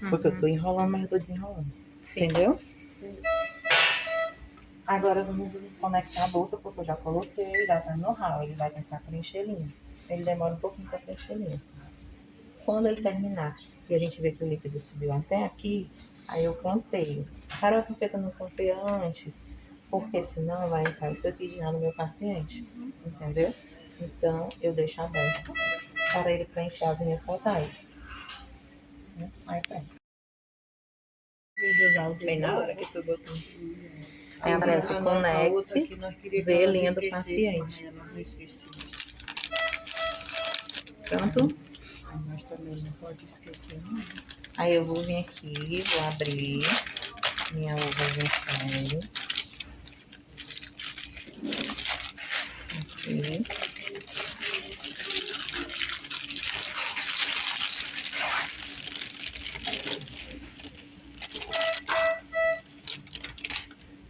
Porque eu tô enrolando, mas eu tô desenrolando. Sim. Entendeu? Agora vamos conectar a bolsa, porque eu já coloquei, já tá no ralo. Ele vai começar a preencher linhas. Ele demora um pouquinho para preencher linhas. Quando ele terminar e a gente vê que o líquido subiu até aqui, aí eu clampeio. Carol, por que eu não clampei antes? Porque senão vai entrar isso aqui já no meu paciente. Entendeu? Então eu deixo aberto para ele preencher as linhas totais. Aí pronto. Bem na hora que tu botou. Aí aparece conecte, vê a linha do paciente. Pronto? Mas também não pode esquecer, não. Aí eu vou vir aqui, vou abrir minha uva vencendo. Aqui.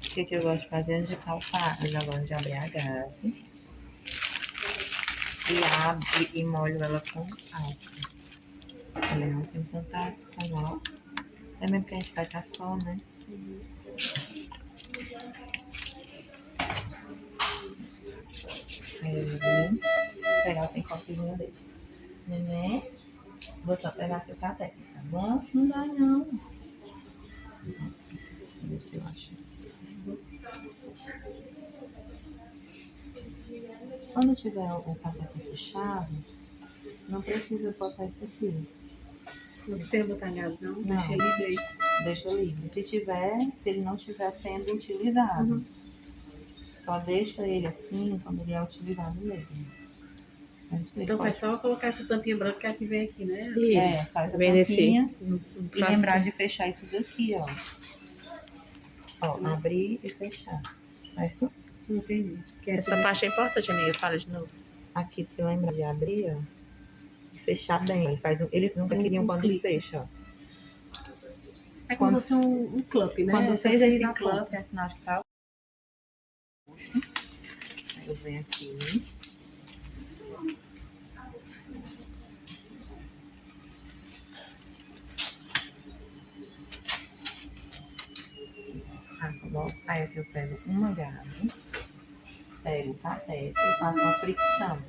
O que eu gosto de fazer antes de calçar? Eu já gosto de abrir a gaze. E abro e molho ela com álcool. Ela não tem tanta com álcool. É mesmo que a gente vai estar só, né? Aí eu vim pegar o tem-copozinho dele. Neném, vou só pegar aqui o cateter, tá bom? Não dá não. Deixa eu ver se eu acho. Quando tiver o cateter fechado, não precisa botar isso aqui. Não precisa botar gás, não? Não. Deixa ele livre. Deixa livre. Se ele não estiver sendo utilizado. Só deixa ele assim quando ele é utilizado mesmo. Então faz só colocar essa tampinha branca que vem aqui, né? Isso. Faz a Vem nesse. tampinha e lembrar de fechar isso daqui, ó. Ó, abrir e fechar. Certo? Entendi. Essa parte é importante, amiga. Fala de novo. Aqui tu lembra de abrir, ó. E fechar bem. Ele nunca queria quando ele fecha, ó. É como se fosse um club, né? Quando fez esse club, club. é sinal de que tá. Aí eu venho aqui. Aí aqui eu pego uma gaze, pego o cateter e faço uma fricção.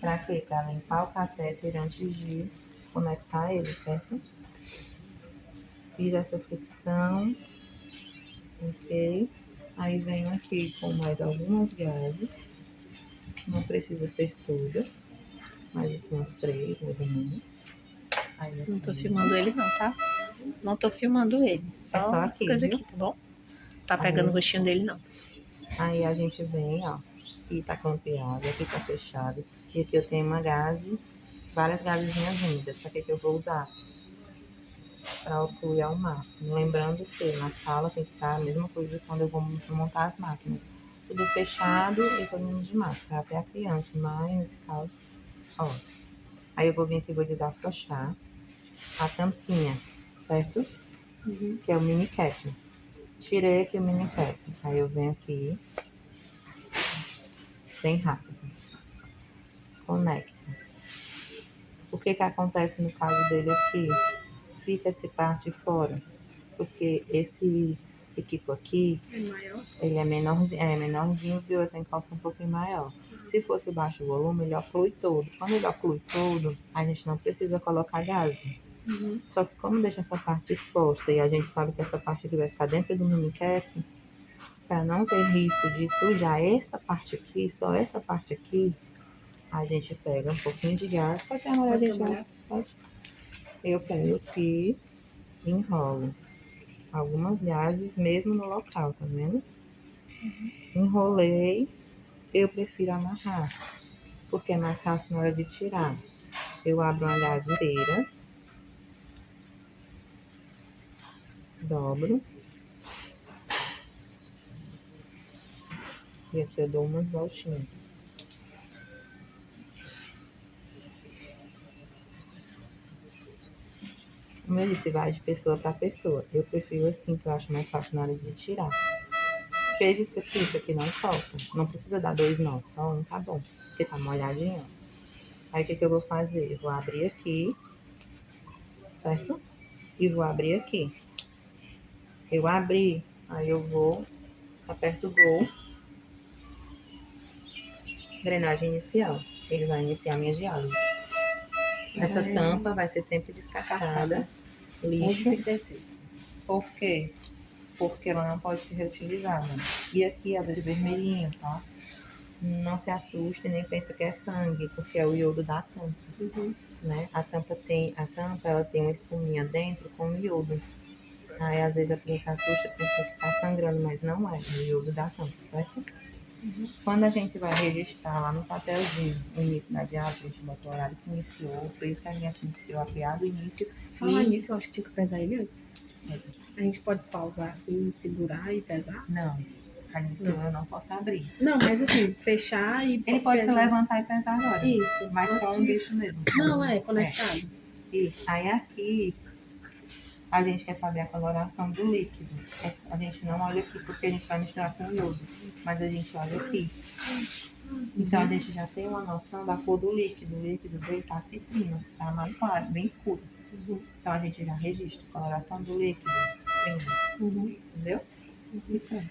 Pra quê? Pra limpar o cateter antes de conectar ele, certo? Fiz essa fricção, ok? Aí venho aqui com mais algumas gases, não precisa ser todas, mas assim umas 3, mais ou menos. Aí Não tô filmando ele não, tá? Não tô filmando ele. Só, só as aqui, coisas viu? aqui, tá bom? Tá pegando o rostinho dele, não. Aí a gente vem, ó, aqui tá clampeado, aqui tá fechado. E aqui eu tenho uma gaze, várias gazezinhas úmidas. Pra que eu vou usar? Para ocluir ao máximo. Lembrando que na sala tem que estar a mesma coisa quando eu vou montar as máquinas. Tudo fechado e todo mundo de máscara, até a criança, mas nesse caso, ó. Aí eu vou vir aqui e vou desafrouxar a tampinha, certo? Que é o mini cap. Tirei aqui o mini cap. Aí eu venho aqui, bem rápido. Conecta. O que que acontece no caso dele aqui? Fica essa parte fora, porque esse equipo aqui, ele é menorzinho, viu? Eu tenho que colocar um pouquinho maior. Se fosse baixo volume, ele oclui todo. Quando ele oclui todo, a gente não precisa colocar gás. Só que como deixa essa parte exposta e a gente sabe que essa parte aqui vai ficar dentro do mini cap, para não ter risco de sujar essa parte aqui, só essa parte aqui, a gente pega um pouquinho de gás. Pode ser amarelo, gente? Pode. Eu pego aqui, enrolo algumas gases mesmo no local, tá vendo? Enrolei, eu prefiro amarrar, porque é mais fácil na hora de tirar. Eu abro uma gase inteira, dobro, e aqui eu dou umas voltinhas. Como eu disse, vai de pessoa para pessoa. Eu prefiro assim, que eu acho mais fácil na hora de tirar. Fez isso aqui não solta. Não precisa dar 2 nós, só um tá bom. Porque tá molhadinho. Aí o que eu vou fazer? Eu vou abrir aqui, certo? E vou abrir aqui. Eu abri, aí eu vou, aperto o Go, drenagem inicial. Ele vai iniciar a minha diálise. Essa tampa vai ser sempre descartada. Lixo. 11h36. Por quê? Porque ela não pode ser reutilizada. E aqui a de vermelhinho, tá? Não se assuste nem pense que é sangue, porque é o iodo da tampa. Né? A tampa ela tem uma espuminha dentro com iodo. Aí às vezes a criança assusta, pensa que tá sangrando, mas não é o iodo da tampa, certo? Quando a gente vai registrar lá no papelzinho o início da diálise, a gente bota o horário que iniciou, por isso que a gente iniciou a criar do início. Falar nisso, eu acho que tinha que pesar ele antes. A gente pode pausar assim, segurar e pesar? Não, a iniciou eu não posso abrir. Não, mas assim, fechar e Ele pode se pesar. levantar e pesar agora. Isso. Mas só um bicho mesmo. Não, é conectado. Isso. Aí aqui a gente quer saber a coloração do líquido. A gente não olha aqui porque a gente vai misturar com o iodo, mas a gente olha aqui. Então a gente já tem uma noção da cor do líquido. O líquido dele tá citrino, tá mais claro, bem escuro. Então a gente já registra a coloração do líquido, citrino. Entendeu? E pronto.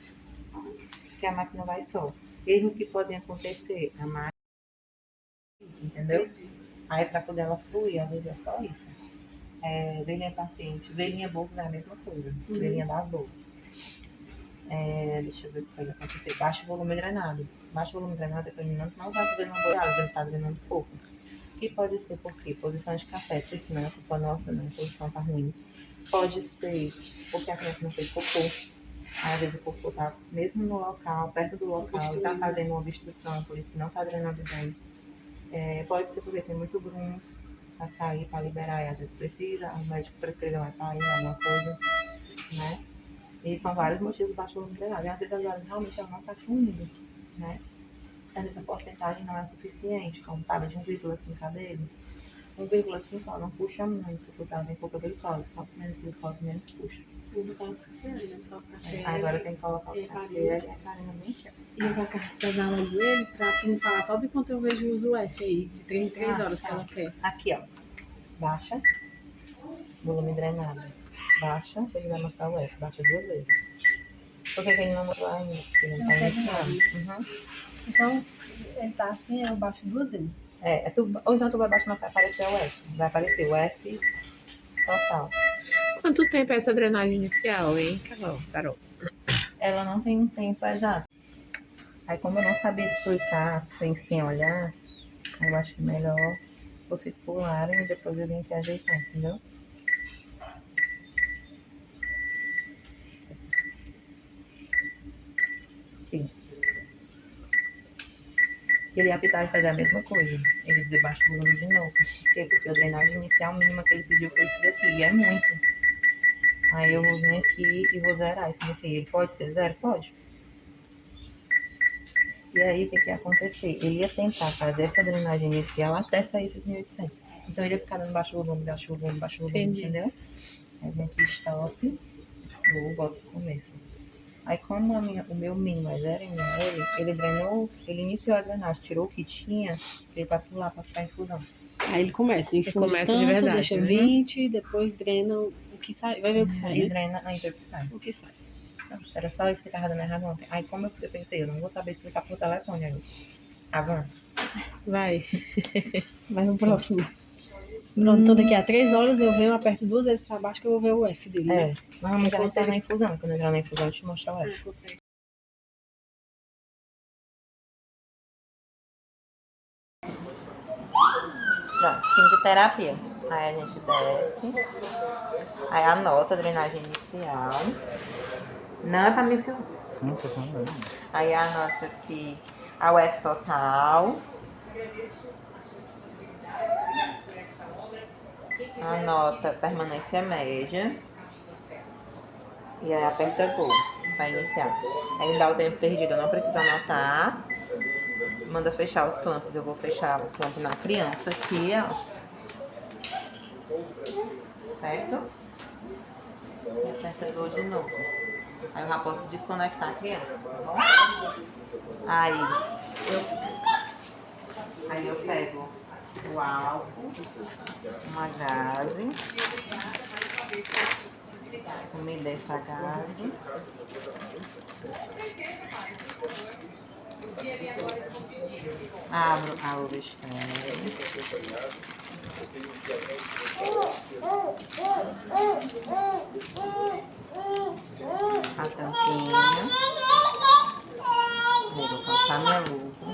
Que a máquina vai só. Erros que podem acontecer, a máquina, entendeu? Aí para poder ela fluir, às vezes é só isso. Velhinha paciente, velhinha bolsa é a mesma coisa. Velhinha das bolsas. Deixa eu ver o que pode acontecer. Baixo volume drenado. Baixo volume drenado é que o menino não está fazendo uma boiada, ele está drenando pouco. O que pode ser por quê? Posição de café, porque não é culpa nossa, não, a posição tá ruim. Pode ser porque a criança não fez cocô. Aí, às vezes o cocô tá mesmo no local, perto do local, e tá fazendo uma obstrução, por isso que não tá drenando bem. Pode ser porque tem muito grumos para sair, para liberar, e às vezes precisa, o médico prescreveu uma heparina, alguma coisa, né? E são vários motivos do baixo volume drenado. E às vezes realmente ela não está fluindo, né? Às vezes a porcentagem não é suficiente, como estava de 1,5 dele. 1,5 ela não puxa muito, porque ela tem pouca glicose. Quanto menos glicose, menos puxa. Agora tem que colocar os café e a heparina bem cheia. E eu vou pesar logo ele pra tu me falar só de quanto eu vejo o uso F aí, de 3 em 3 horas que ela quer. Aqui, ó. Baixa. Volume drenado. Baixa, ele vai mostrar o F. Baixa 2 vezes. Por que ele não mostrou ainda? Porque ele não tá iniciando. Então, ele tá assim, eu baixo 2 vezes. Ou então tu vai baixar, não vai aparecer o F. Vai aparecer o F total. Quanto tempo é essa drenagem inicial, hein, Carol? Ela não tem um tempo exato. Aí como eu não sabia explicar sem olhar, eu acho que é melhor vocês pularem e depois eu venho aqui ajeitar, entendeu? Sim. Ele ia apitar e fazer a mesma coisa. Ele dizer baixo o volume de novo. Por quê? Porque a drenagem inicial mínima que ele pediu foi isso daqui. E é muito. Aí eu vou vir aqui e vou zerar isso daqui. Ele pode ser 0? Pode. E aí o que ia acontecer? Ele ia tentar fazer essa drenagem inicial até sair esses 1.800. Então ele ia ficar dando baixo volume, entendeu? Aí vem aqui stop. Vou boto no começo. Aí como o meu mínimo é 0 ml, ele drenou, ele iniciou a drenagem, tirou o que tinha, ele vai pular para ficar em infusão. Aí ele começa, infunde começa tanto, de verdade, deixa 20, depois drena o que sai, vai ver o que sai, Ele né? drena o que sai. O que sai. Não, era só isso que tava dando errado ontem. Aí como eu pensei, eu não vou saber explicar por telefone aí. Avança. Vai. Vai no próximo. Pronto, então daqui a 3 horas eu venho, aperto 2 vezes pra baixo que eu vou ver o F dele, né? Normalmente ela tá na infusão. Quando entrar na infusão, eu te mostro o F. Consegue. Pronto, fim de terapia. Aí a gente desce. Aí anota a drenagem inicial. Não é pra me filmar. Não tô falando. Aí anota aqui a UF total. Anota permanência média. E aí aperta Go para iniciar. Aí dá o tempo perdido, eu não preciso anotar. Manda fechar os clampos. Eu vou fechar o clampo na criança aqui, ó. certo? E apertador de novo. Aí eu já posso desconectar a criança, tá bom? Aí eu pego o álcool, uma gaze, umedece a gaze. Abro a Lubestene. A tampinha. Aí eu vou passar minha luva.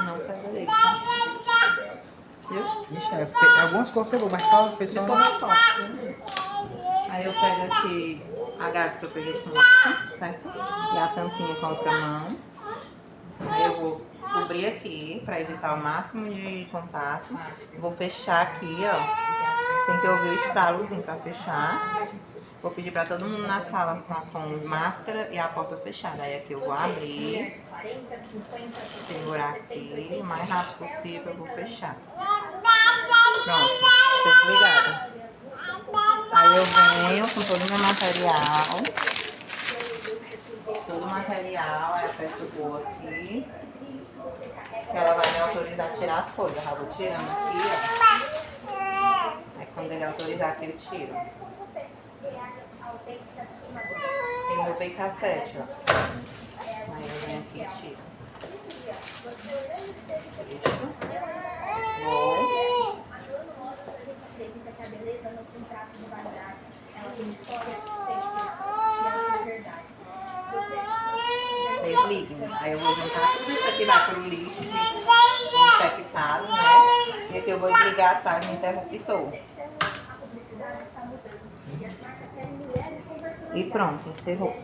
Não pega leite. Viu? Algumas cores pegou, mas só fez só Ficou mais forte, né? Aí eu pego aqui a gás que eu peguei com outra, certo? E a tampinha com a outra mão. Aí eu vou cobrir aqui para evitar o máximo de contato. Vou fechar aqui, ó. Tem que ouvir o estalozinho para fechar. Vou pedir para todo mundo na sala com máscara e a porta fechada. Aí aqui eu vou abrir, segurar aqui, o mais rápido possível eu vou fechar. Pronto, desligado. Aí eu venho com todo o meu material. Todo o material, aí aperto o gol aqui. Que ela vai me autorizar a tirar as coisas. Eu vou tirando aqui, ó. Aí quando ele autorizar aqui, eu tiro. Tem meu cassete, ó. Aí eu venho aqui e tiro. Vou. Desligue. Aí eu vou juntar tudo isso aqui, vai pro lixo infectado, né? E aqui eu vou desligar atrás no interruptor. E pronto, encerrou.